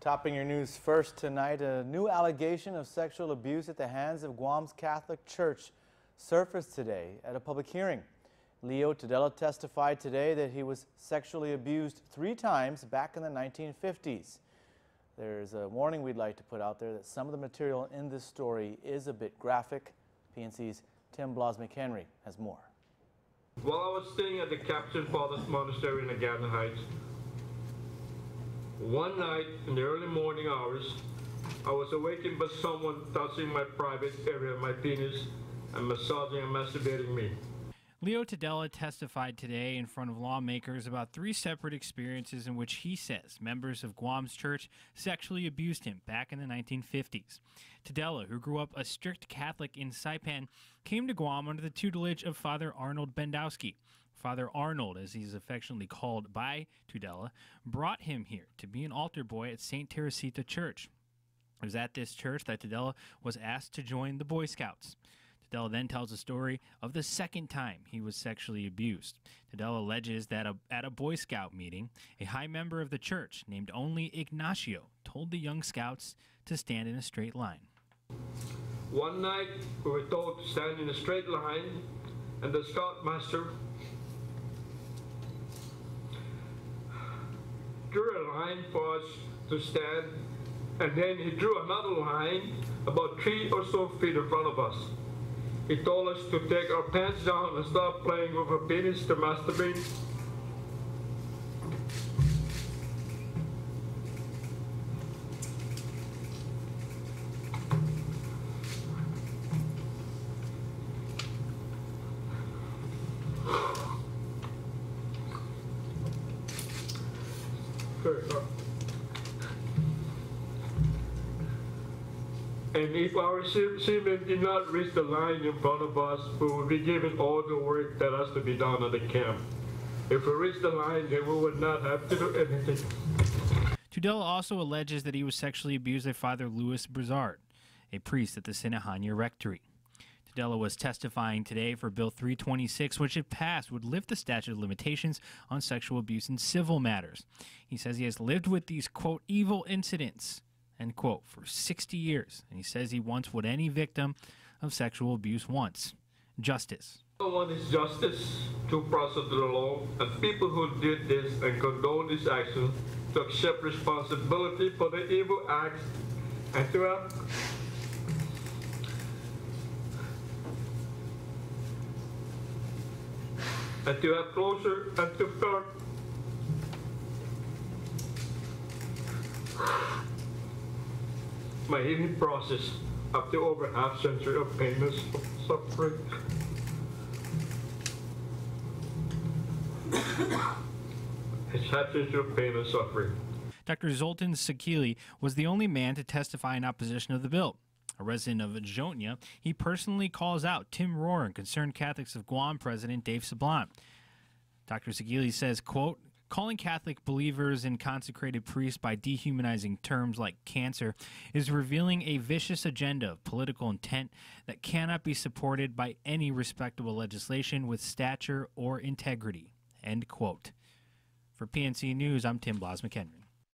Topping your news first tonight, a new allegation of sexual abuse at the hands of Guam's Catholic Church surfaced today at a public hearing. Leo Tudela testified today that he was sexually abused 3 times back in the 1950s. There's a warning we'd like to put out there that some of the material in this story is a bit graphic. PNC's Tim Blas-McHenry has more. While I was staying at the Captain Father's Monastery in Agassiz Heights, one night in the early morning hours, I was awakened by someone touching my private area, my penis, and massaging and masturbating me. Leo Tudela testified today in front of lawmakers about 3 separate experiences in which he says members of Guam's church sexually abused him back in the 1950s. Tudela, who grew up a strict Catholic in Saipan, came to Guam under the tutelage of Father Arnold Bendowski. Father Arnold, as he's affectionately called by Tudela, brought him here to be an altar boy at St. Teresita Church. It was at this church that Tudela was asked to join the Boy Scouts. Tudela then tells a story of the second time he was sexually abused. Tudela alleges that at a Boy Scout meeting, a high member of the church named only Ignacio told the young scouts to stand in a straight line. One night, we were told to stand in a straight line, and the scoutmaster drew a line for us to stand, and then he drew another line about 3 or so feet in front of us. He told us to take our pants down and stop playing with our penis to masturbate. And if our semen did not reach the line in front of us, we would be given all the work that has to be done at the camp. If we reach the line, then we would not have to do anything. Tudela also alleges that he was sexually abused by Father Louis Brizard, a priest at the Sinahanya Rectory. Tudela was testifying today for Bill 326, which, if passed, would lift the statute of limitations on sexual abuse in civil matters. He says he has lived with these, quote, evil incidents, end quote, for 60 years. And he says he wants what any victim of sexual abuse wants: justice. All I want is justice, due process of the law, and people who did this and condone this action to accept responsibility for the evil acts and to have closure and to start my healing process after over half century of pain and suffering. It's half century of pain and suffering. Dr. Zoltan Sakili was the only man to testify in opposition of the bill. A resident of Jonia, he personally calls out Tim Rohr and Concerned Catholics of Guam President Dave Sublime. Dr. Sakili says, quote, calling Catholic believers and consecrated priests by dehumanizing terms like cancer is revealing a vicious agenda of political intent that cannot be supported by any respectable legislation with stature or integrity, end quote. For PNC News, I'm Tim Blas-McHenry.